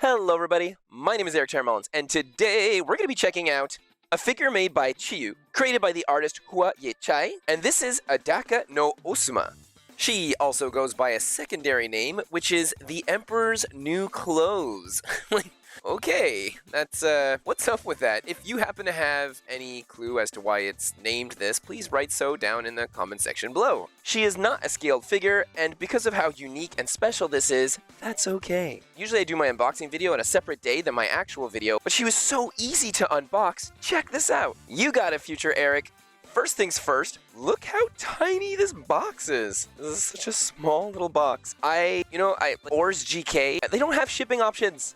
Hello everybody, my name is Eric Mullins, and today we're going to be checking out a figure made by Chiyu, created by the artist Hua Ye Cai, and this is Adaka no Osuma. She also goes by a secondary name, which is the Emperor's New Clothes. Okay, that's, what's up with that? If you happen to have any clue as to why it's named this, please write so down in the comment section below. She is not a scaled figure, and because of how unique and special this is, that's okay. Usually I do my unboxing video on a separate day than my actual video, but she was so easy to unbox. Check this out. You got it, future Eric. First things first, look how tiny this box is. This is such a small little box. Ors GK, they don't have shipping options.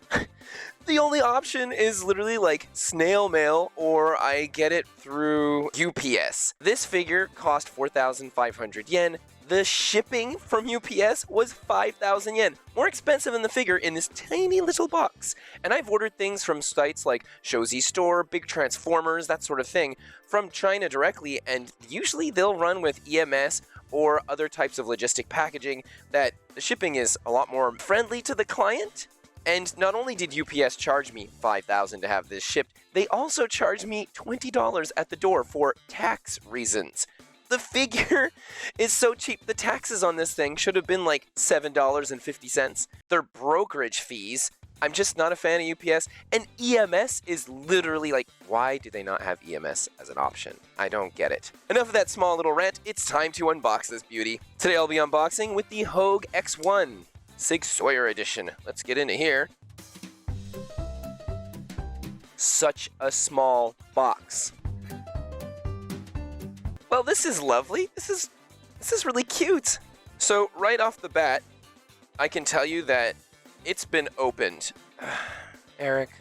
The only option is literally like snail mail, or I get it through UPS. This figure cost 4,500 yen. The shipping from UPS was 5,000 yen. More expensive than the figure in this tiny little box. And I've ordered things from sites like Shozi Store, Big Transformers, that sort of thing, from China directly, and usually they'll run with EMS or other types of logistic packaging that the shipping is a lot more friendly to the client. And not only did UPS charge me $5,000 to have this shipped, they also charged me $20 at the door for tax reasons. The figure is so cheap. The taxes on this thing should have been like $7.50. Their brokerage fees, I'm just not a fan of UPS. And EMS is literally like, why do they not have EMS as an option? I don't get it. Enough of that small little rant. It's time to unbox this beauty. Today I'll be unboxing with the Hogue X1. Sig Sauer edition. Let's get into here. Such a small box. Well, this is lovely. This is really cute. So right off the bat, I can tell you that it's been opened. Eric,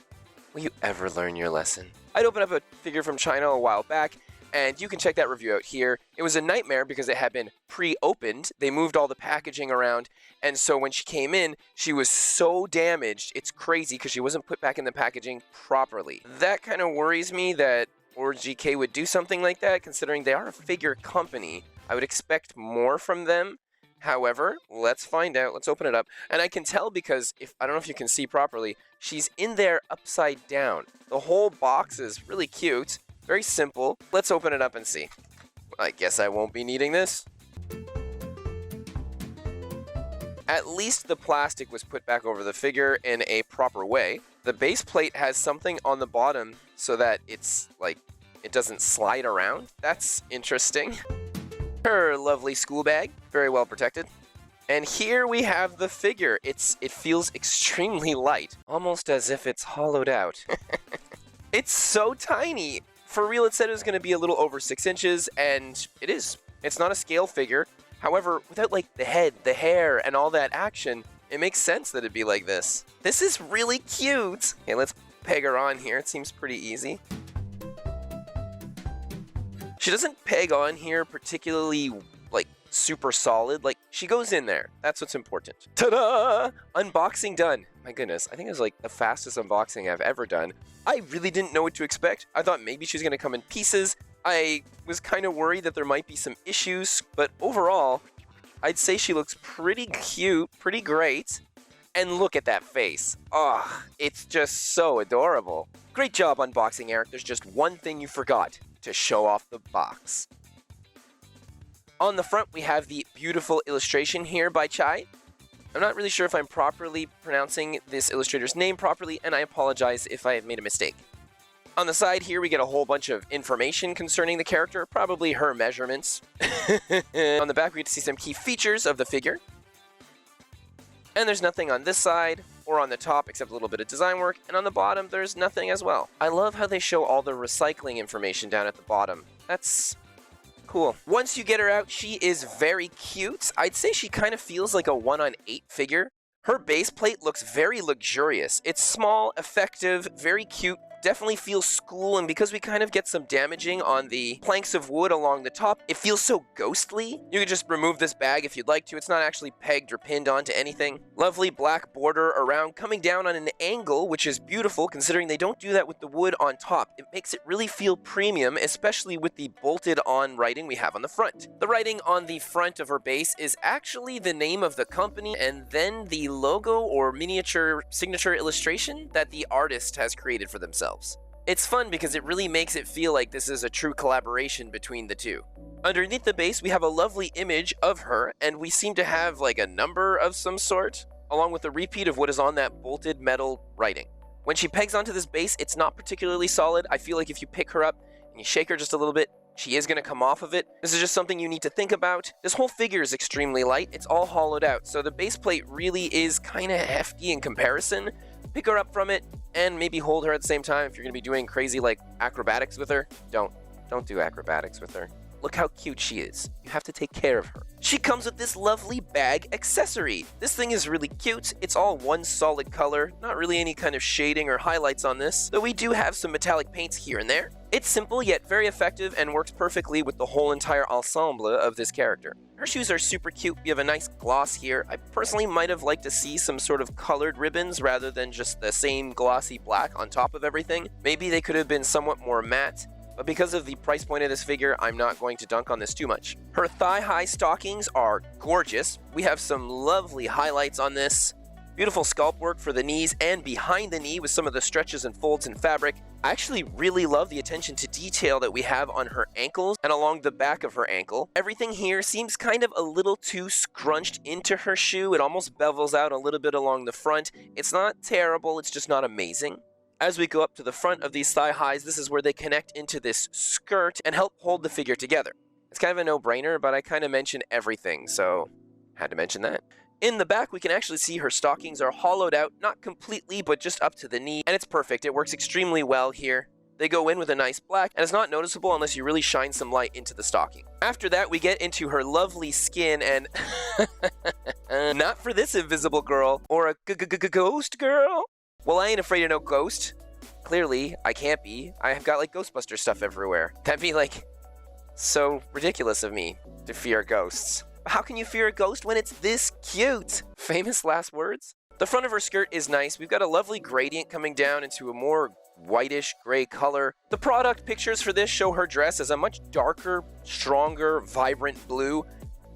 will you ever learn your lesson? I'd opened up a figure from China a while back, and you can check that review out here. It was a nightmare because it had been pre-opened. They moved all the packaging around, and so when she came in, she was so damaged. It's crazy because she wasn't put back in the packaging properly. That kind of worries me that Ors GK would do something like that, considering they are a figure company. I would expect more from them. However, let's find out. Let's open it up. And I can tell because, I don't know if you can see properly, she's in there upside down. The whole box is really cute. Very simple. Let's open it up and see. I guess I won't be needing this. At least the plastic was put back over the figure in a proper way. The base plate has something on the bottom so that it's like, it doesn't slide around. That's interesting. Her lovely school bag, very well protected. And here we have the figure. It feels extremely light, almost as if it's hollowed out. It's so tiny. For real, it said it was going to be a little over 6 inches, and it is. It's not a scale figure. However, without like the head, the hair, and all that action, it makes sense that it'd be like this. This is really cute. Okay, let's peg her on here. It seems pretty easy. She doesn't peg on here particularly like super solid. Like, she goes in there. That's what's important. Ta-da! Unboxing done. My goodness, I think it was like the fastest unboxing I've ever done. I really didn't know what to expect. I thought maybe she was going to come in pieces. I was kind of worried that there might be some issues, but overall, I'd say she looks pretty cute, pretty great. And look at that face. Oh, it's just so adorable. Great job unboxing, Eric. There's just one thing you forgot, to show off the box. On the front, we have the beautiful illustration here by Chai. I'm not really sure if I'm properly pronouncing this illustrator's name properly, and I apologize if I have made a mistake. On the side here, we get a whole bunch of information concerning the character, probably her measurements. On the back, we get to see some key features of the figure. And there's nothing on this side or on the top except a little bit of design work, and on the bottom, there's nothing as well. I love how they show all the recycling information down at the bottom. That's cool. Once you get her out, she is very cute. I'd say she kind of feels like a 1/8 figure. Her base plate looks very luxurious. It's small, effective, very cute, definitely feels school, and because we kind of get some damaging on the planks of wood along the top, it feels so ghostly. You could just remove this bag if you'd like to. It's not actually pegged or pinned onto anything. Lovely black border around, coming down on an angle, which is beautiful considering they don't do that with the wood on top. It makes it really feel premium, especially with the bolted on writing we have on the front. The writing on the front of her base is actually the name of the company and then the logo or miniature signature illustration that the artist has created for themselves. It's fun because it really makes it feel like this is a true collaboration between the two. Underneath the base, we have a lovely image of her, and we seem to have like a number of some sort, along with a repeat of what is on that bolted metal writing. When she pegs onto this base, it's not particularly solid. I feel like if you pick her up and you shake her just a little bit, she is going to come off of it. This is just something you need to think about. This whole figure is extremely light. It's all hollowed out, so the base plate really is kind of hefty in comparison. Pick her up from it and maybe hold her at the same time. If you're going to be doing crazy like acrobatics with her, don't do acrobatics with her. Look how cute she is. You have to take care of her. She comes with this lovely bag accessory. This thing is really cute. It's all one solid color. Not really any kind of shading or highlights on this, though we do have some metallic paints here and there. It's simple yet very effective and works perfectly with the whole entire ensemble of this character. Her shoes are super cute. We have a nice gloss here. I personally might have liked to see some sort of colored ribbons rather than just the same glossy black on top of everything. Maybe they could have been somewhat more matte. But because of the price point of this figure, I'm not going to dunk on this too much. Her thigh-high stockings are gorgeous. We have some lovely highlights on this. Beautiful sculpt work for the knees and behind the knee with some of the stretches and folds in fabric. I actually really love the attention to detail that we have on her ankles and along the back of her ankle. Everything here seems kind of a little too scrunched into her shoe. It almost bevels out a little bit along the front. It's not terrible, it's just not amazing. As we go up to the front of these thigh highs, this is where they connect into this skirt and help hold the figure together. It's kind of a no-brainer, but I kind of mentioned everything, so had to mention that. In the back, we can actually see her stockings are hollowed out, not completely, but just up to the knee, and it's perfect. It works extremely well here. They go in with a nice black, and it's not noticeable unless you really shine some light into the stocking. After that, we get into her lovely skin, and not for this invisible girl, or a ghost girl. Well, I ain't afraid of no ghost. Clearly, I can't be. I have got like Ghostbuster stuff everywhere. That'd be like so ridiculous of me to fear ghosts. How can you fear a ghost when it's this cute? Famous last words? The front of her skirt is nice. We've got a lovely gradient coming down into a more whitish gray color. The product pictures for this show her dress as a much darker, stronger, vibrant blue.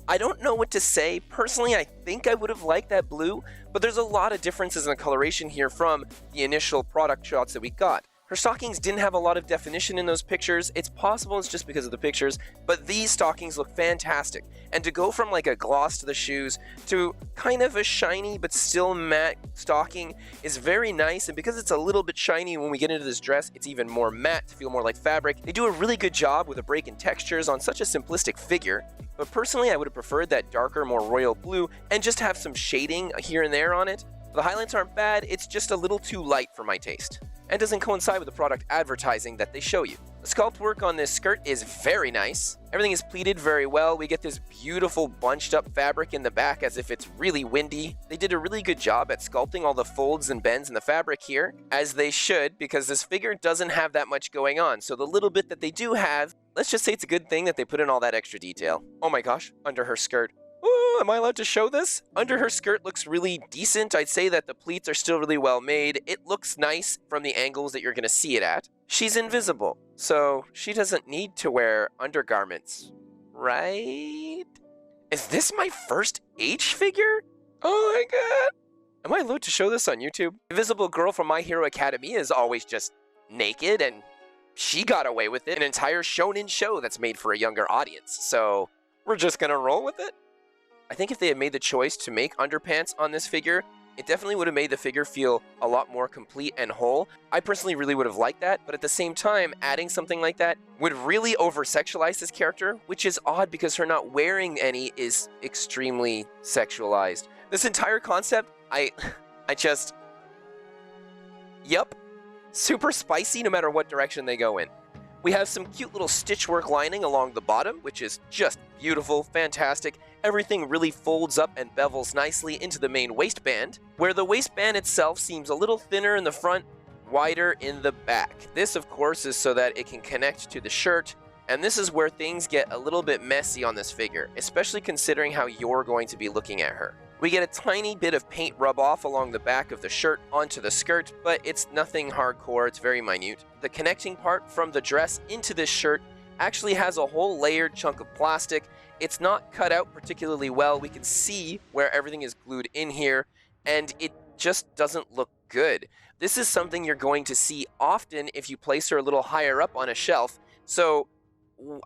I don't know what to say. Personally, I think I would have liked that blue, but there's a lot of differences in the coloration here from the initial product shots that we got. Her stockings didn't have a lot of definition in those pictures. It's possible it's just because of the pictures, but these stockings look fantastic. And to go from like a gloss to the shoes to kind of a shiny but still matte stocking is very nice. And because it's a little bit shiny when we get into this dress, it's even more matte to feel more like fabric. They do a really good job with a break in textures on such a simplistic figure. But personally, I would have preferred that darker, more royal blue and just have some shading here and there on it. The highlights aren't bad, it's just a little too light for my taste, and doesn't coincide with the product advertising that they show you. The sculpt work on this skirt is very nice. Everything is pleated very well. We get this beautiful bunched up fabric in the back as if it's really windy. They did a really good job at sculpting all the folds and bends in the fabric here, as they should, because this figure doesn't have that much going on. So the little bit that they do have, let's just say it's a good thing that they put in all that extra detail. Oh my gosh, under her skirt. Ooh, am I allowed to show this? Under her skirt looks really decent. I'd say that the pleats are still really well made. It looks nice from the angles that you're going to see it at. She's invisible, so she doesn't need to wear undergarments, right? Is this my first H figure? Oh my god. Am I allowed to show this on YouTube? Invisible girl from My Hero Academia is always just naked, and she got away with it. An entire shonen show that's made for a younger audience, so we're just going to roll with it? I think if they had made the choice to make underpants on this figure, it definitely would have made the figure feel a lot more complete and whole. I personally really would have liked that, but at the same time, adding something like that would really over-sexualize this character, which is odd because her not wearing any is extremely sexualized. This entire concept, I just... Yup. Super spicy no matter what direction they go in. We have some cute little stitchwork lining along the bottom, which is just beautiful, fantastic. Everything really folds up and bevels nicely into the main waistband, where the waistband itself seems a little thinner in the front, wider in the back. This, of course, is so that it can connect to the shirt, and this is where things get a little bit messy on this figure, especially considering how you're going to be looking at her. We get a tiny bit of paint rub off along the back of the shirt onto the skirt, but it's nothing hardcore, it's very minute. The connecting part from the dress into this shirt actually has a whole layered chunk of plastic. It's not cut out particularly well. We can see where everything is glued in here, and it just doesn't look good. This is something you're going to see often if you place her a little higher up on a shelf, so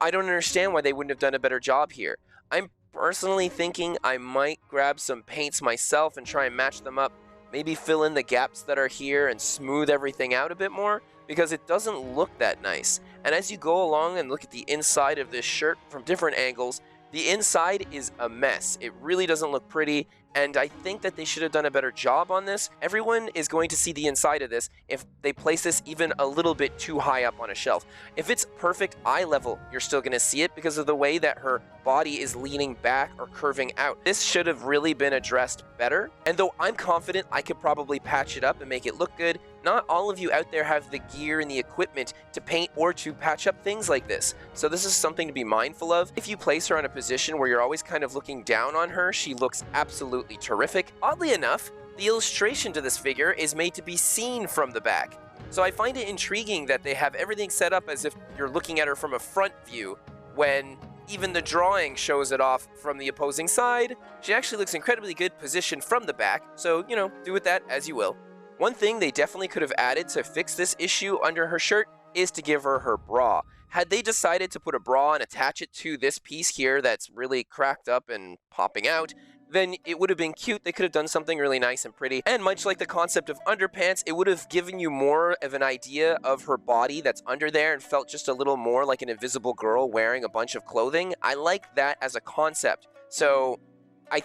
I don't understand why they wouldn't have done a better job here. I'm personally thinking I might grab some paints myself and try and match them up, maybe fill in the gaps that are here and smooth everything out a bit more, because it doesn't look that nice. And as you go along and look at the inside of this shirt from different angles, the inside is a mess. It really doesn't look pretty, and I think that they should have done a better job on this. Everyone is going to see the inside of this if they place this even a little bit too high up on a shelf. If it's perfect eye level, you're still going to see it because of the way that her body is leaning back or curving out. This should have really been addressed better, and though I'm confident I could probably patch it up and make it look good, not all of you out there have the gear and the equipment to paint or to patch up things like this. So this is something to be mindful of. If you place her in a position where you're always kind of looking down on her, she looks absolutely terrific. Oddly enough, the illustration to this figure is made to be seen from the back. So I find it intriguing that they have everything set up as if you're looking at her from a front view, when even the drawing shows it off from the opposing side. She actually looks incredibly good positioned from the back, so, you know, do with that as you will. One thing they definitely could have added to fix this issue under her shirt is to give her bra. Had they decided to put a bra and attach it to this piece here that's really cracked up and popping out, then it would have been cute. They could have done something really nice and pretty. And much like the concept of underpants, it would have given you more of an idea of her body that's under there and felt just a little more like an invisible girl wearing a bunch of clothing. I like that as a concept. So I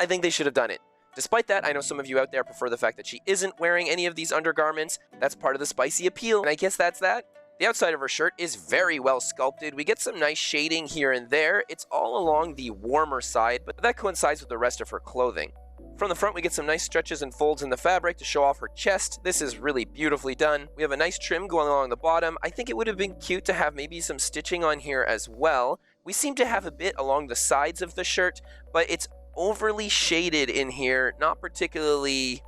think they should have done it. Despite that, I know some of you out there prefer the fact that she isn't wearing any of these undergarments. That's part of the spicy appeal, and I guess that's that. The outside of her shirt is very well sculpted. We get some nice shading here and there. It's all along the warmer side, but that coincides with the rest of her clothing. From the front, we get some nice stretches and folds in the fabric to show off her chest. This is really beautifully done. We have a nice trim going along the bottom. I think it would have been cute to have maybe some stitching on here as well. We seem to have a bit along the sides of the shirt, but it's overly shaded in here, not particularly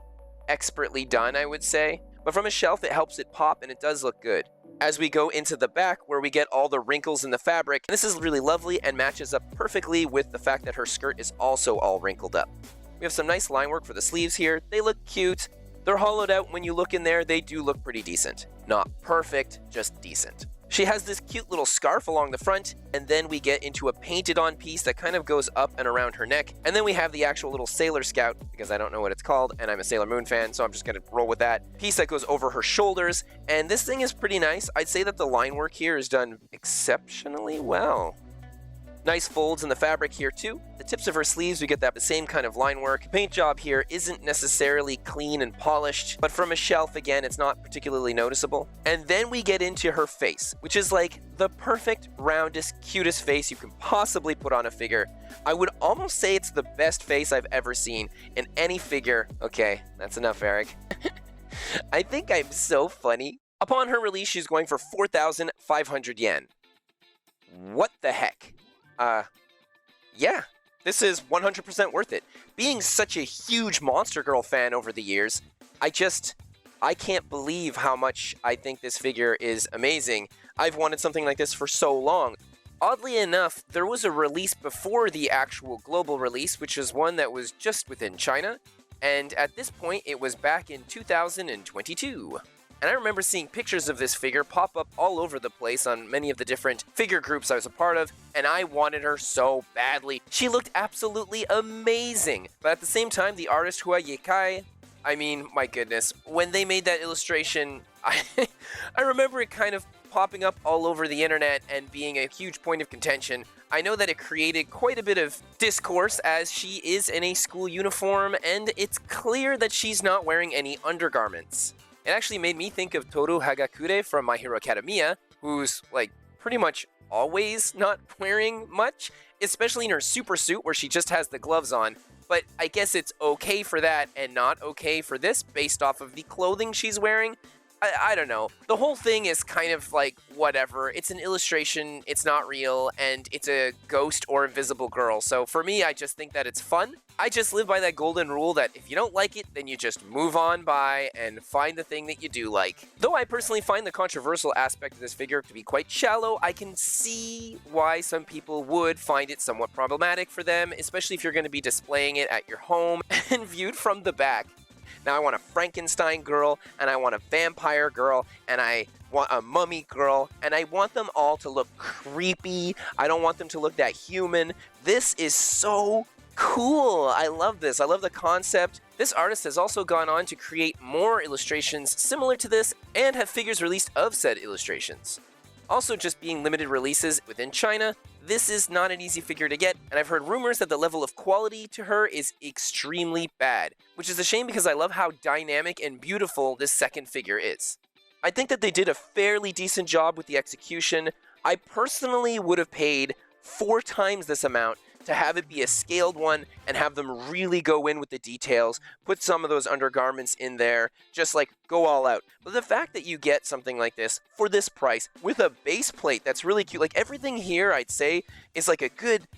expertly done, I would say. But from a shelf, it helps it pop, and it does look good. As we go into the back, where we get all the wrinkles in the fabric, this is really lovely and matches up perfectly with the fact that her skirt is also all wrinkled up. We have some nice line work for the sleeves here. They look cute. They're hollowed out. When you look in there, they do look pretty decent. Not perfect, just decent. She has this cute little scarf along the front, and then we get into a painted on piece that kind of goes up and around her neck, and then we have the actual little Sailor Scout, because I don't know what it's called, and I'm a Sailor Moon fan, so I'm just going to roll with that, piece that goes over her shoulders, and this thing is pretty nice. I'd say that the line work here is done exceptionally well. Nice folds in the fabric here too. The tips of her sleeves, we get that same kind of line work. Paint job here isn't necessarily clean and polished, but from a shelf, again, it's not particularly noticeable. And then we get into her face, which is like the perfect, roundest, cutest face you can possibly put on a figure. I would almost say it's the best face I've ever seen in any figure. Okay, that's enough, Eric. I think I'm so funny. Upon her release, she's going for 4,500 yen. What the heck? Yeah, this is 100% worth it. Being such a huge Monster Girl fan over the years, I can't believe how much I think this figure is amazing. I've wanted something like this for so long. Oddly enough, there was a release before the actual global release, which was one that was just within China, and at this point, it was back in 2022. And I remember seeing pictures of this figure pop up all over the place on many of the different figure groups I was a part of, and I wanted her so badly. She looked absolutely amazing. But at the same time, the artist Hua Ye Cai, I mean, my goodness, when they made that illustration, I remember it kind of popping up all over the internet and being a huge point of contention. I know that it created quite a bit of discourse as she is in a school uniform, and it's clear that she's not wearing any undergarments. It actually made me think of Toru Hagakure from My Hero Academia, who's, like, pretty much always not wearing much, especially in her super suit where she just has the gloves on. but I guess it's okay for that and not okay for this based off of the clothing she's wearing. I don't know. The whole thing is kind of like whatever. It's an illustration, it's not real, and it's a ghost or invisible girl. So for me, I just think that it's fun. I just live by that golden rule that if you don't like it, then you just move on by and find the thing that you do like. Though I personally find the controversial aspect of this figure to be quite shallow, I can see why some people would find it somewhat problematic for them, especially if you're going to be displaying it at your home and viewed from the back. Now I want a Frankenstein girl, and I want a vampire girl, and I want a mummy girl, and I want them all to look creepy. I don't want them to look that human. This is so cool. I love this. I love the concept. This artist has also gone on to create more illustrations similar to this and have figures released of said illustrations. Also, just being limited releases within China, this is not an easy figure to get, and I've heard rumors that the level of quality to her is extremely bad, which is a shame because I love how dynamic and beautiful this second figure is. I think that they did a fairly decent job with the execution. I personally would have paid 4 times this amount to have it be a scaled one and have them really go in with the details, put some of those undergarments in there, just like go all out. But the fact that you get something like this for this price with a base plate that's really cute, like everything here I'd say is like a good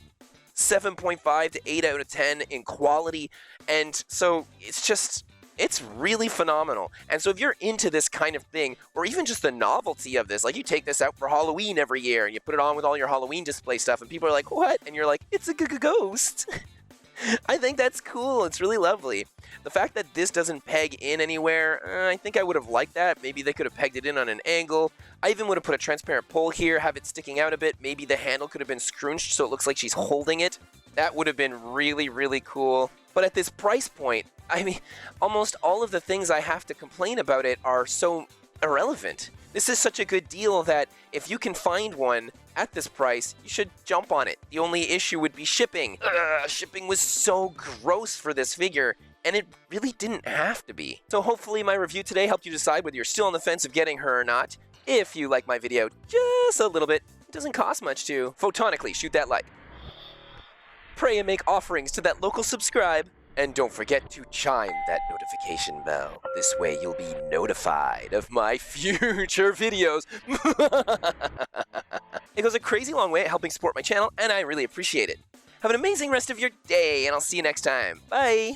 7.5 to 8 out of 10 in quality, and so it's really phenomenal. And so if you're into this kind of thing, or even just the novelty of this, like you take this out for Halloween every year and you put it on with all your Halloween display stuff and people are like, what? And you're like, it's a ghost. I think that's cool. It's really lovely. The fact that this doesn't peg in anywhere, I think I would have liked that. Maybe they could have pegged it in on an angle. I even would have put a transparent pole here, have it sticking out a bit. Maybe the handle could have been scrunched so it looks like she's holding it. That would have been really, really cool. But at this price point, I mean, almost all of the things I have to complain about it are so irrelevant. This is such a good deal that if you can find one at this price, you should jump on it. The only issue would be shipping. Shipping was so gross for this figure, and it really didn't have to be. So hopefully my review today helped you decide whether you're still on the fence of getting her or not. If you like my video just a little bit, it doesn't cost much to photonically shoot that like. Pray and make offerings to that local subscribe. And don't forget to chime that notification bell. This way you'll be notified of my future videos. It goes a crazy long way at helping support my channel, and I really appreciate it. Have an amazing rest of your day, and I'll see you next time. Bye!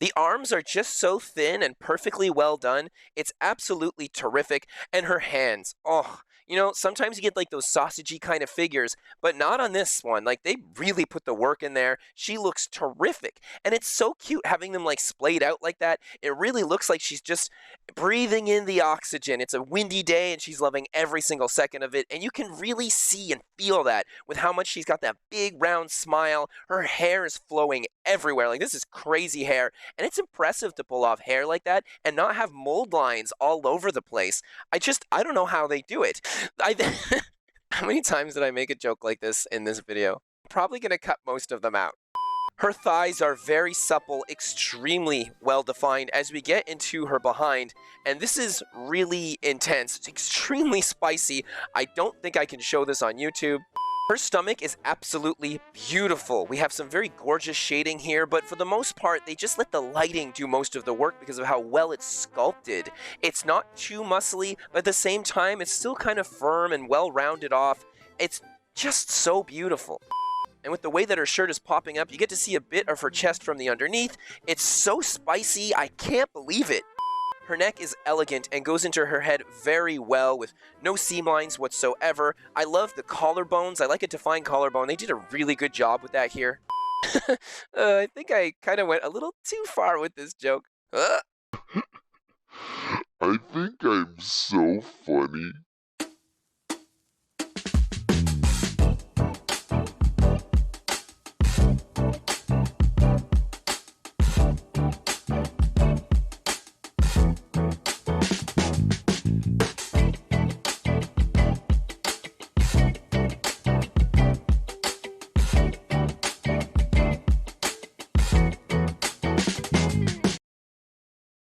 The arms are just so thin and perfectly well done. It's absolutely terrific. And her hands, oh, you know, sometimes you get like those sausagey kind of figures, but not on this one. Like they really put the work in there. She looks terrific. And it's so cute having them like splayed out like that. It really looks like she's just breathing in the oxygen. It's a windy day and she's loving every single second of it. And you can really see and feel that with how much she's got that big round smile. Her hair is flowing everywhere. Like this is crazy hair. And it's impressive to pull off hair like that and not have mold lines all over the place. I don't know how they do it. How many times did I make a joke like this in this video? I'm probably going to cut most of them out. Her thighs are very supple, extremely well defined as we get into her behind, and this is really intense. It's extremely spicy. I don't think I can show this on YouTube. Her stomach is absolutely beautiful. We have some very gorgeous shading here, but for the most part, they just let the lighting do most of the work because of how well it's sculpted. It's not too muscly, but at the same time, it's still kind of firm and well rounded off. It's just so beautiful. And with the way that her shirt is popping up, you get to see a bit of her chest from the underneath. It's so spicy, I can't believe it. Her neck is elegant and goes into her head very well with no seam lines whatsoever. I love the collarbones. I like a defined collarbone. They did a really good job with that here. I think I kind of went a little too far with this joke. I think I'm so funny.